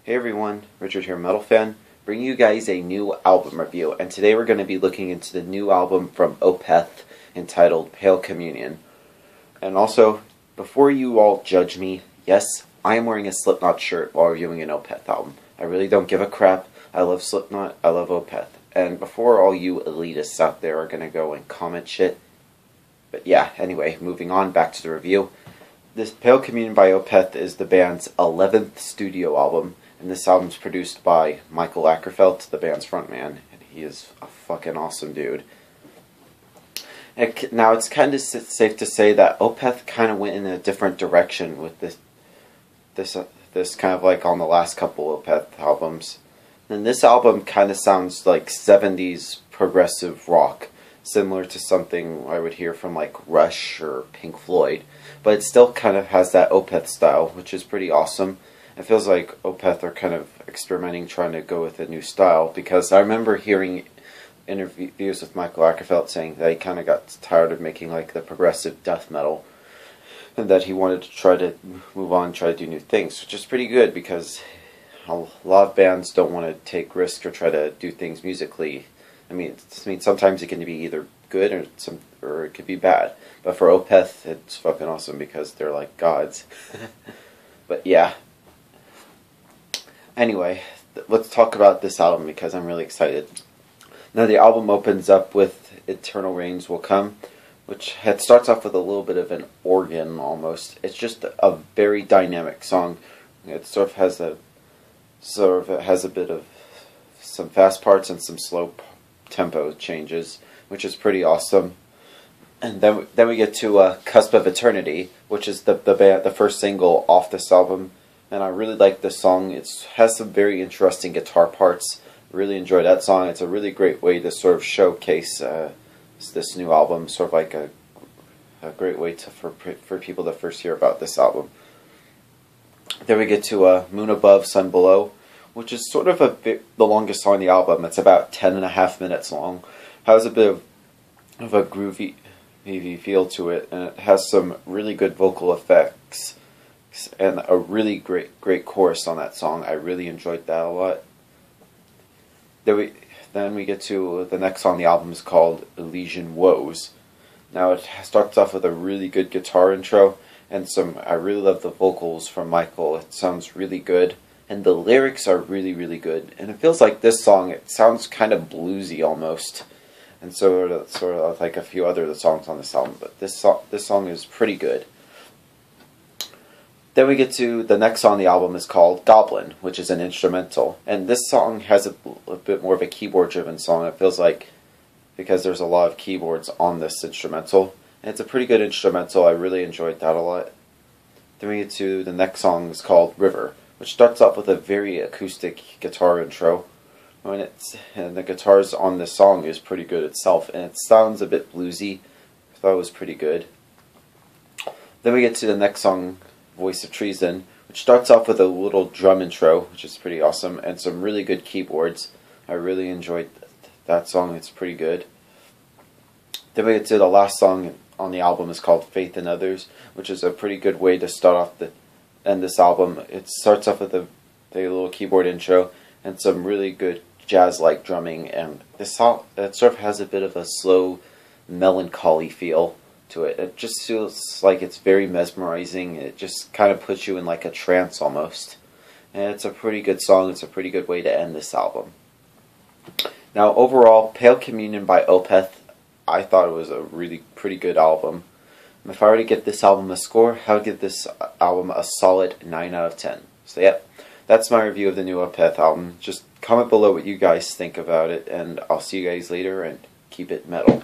Hey everyone, Richard here, Metal Fan, bringing you guys a new album review, and today we're going to be looking into the new album from Opeth entitled Pale Communion. And also, before you all judge me, yes, I am wearing a Slipknot shirt while reviewing an Opeth album. I really don't give a crap. I love Slipknot, I love Opeth. And before all you elitists out there are going to go and comment shit, but yeah, anyway, moving on, back to the review. This Pale Communion by Opeth is the band's 11th studio album, and this album's produced by Michael Ackerfeld, the band's frontman, and he is a fucking awesome dude. Now, it's kind of safe to say that Opeth kind of went in a different direction with this kind of like on the last couple Opeth albums. And this album kind of sounds like 70s progressive rock, similar to something I would hear from like Rush or Pink Floyd, but it still kind of has that Opeth style, which is pretty awesome. It feels like Opeth are kind of experimenting, trying to go with a new style, because I remember hearing interviews with Michael Ackerfeld saying that he kind of got tired of making like the progressive death metal, and that he wanted to try to move on, try to do new things, which is pretty good because a lot of bands don't want to take risks or try to do things musically. I mean, sometimes it can be either good or it could be bad. But for Opeth, it's fucking awesome because they're like gods. But yeah. Anyway, let's talk about this album because I'm really excited. Now, the album opens up with Eternal Rains Will Come, which starts off with a little bit of an organ almost. It's just a very dynamic song. It sort of has a bit of some fast parts and some slow tempo changes, which is pretty awesome. And then we get to Cusp of Eternity, which is the first single off this album. And I really like this song. It has some very interesting guitar parts. Really enjoy that song. It's a really great way to sort of showcase this new album. Sort of like a great way for people to first hear about this album. Then we get to Moon Above, Sun Below, which is sort of the longest song on the album. It's about 10.5 minutes long. Has a bit of a groovy feel to it, and it has some really good vocal effects and a really great chorus on that song. I really enjoyed that a lot. Then we get to the next song on the album is called Elysian Woes. Now it starts off with a really good guitar intro and I really love the vocals from Michael. It sounds really good. And the lyrics are really, really good. And it feels like this song, it sounds kind of bluesy almost. And sort of like a few other songs on this album. But this song is pretty good. Then we get to the next song on the album is called Goblin, which is an instrumental. And this song has a bit more of a keyboard-driven song, it feels like, because there's a lot of keyboards on this instrumental. And it's a pretty good instrumental. I really enjoyed that a lot. Then we get to the next song is called River, which starts off with a very acoustic guitar intro. And the guitars on this song is pretty good itself, and it sounds a bit bluesy. I thought it was pretty good. Then we get to the next song, Voice of Treason, which starts off with a little drum intro, which is pretty awesome, and some really good keyboards. I really enjoyed that song. It's pretty good. Then we get to the last song on the album is called Faith in Others, which is a pretty good way to start off this album. It starts off with a little keyboard intro and some really good jazz-like drumming, and this song, it sort of has a bit of a slow, melancholy feel to it. It just feels like it's very mesmerizing. It just kind of puts you in like a trance almost. And it's a pretty good song. It's a pretty good way to end this album. Now, overall, Pale Communion by Opeth, I thought it was a really pretty good album. If I were to give this album a score, I would give this album a solid 9 out of 10. So yeah, that's my review of the new Opeth album. Just comment below what you guys think about it, and I'll see you guys later, and keep it metal.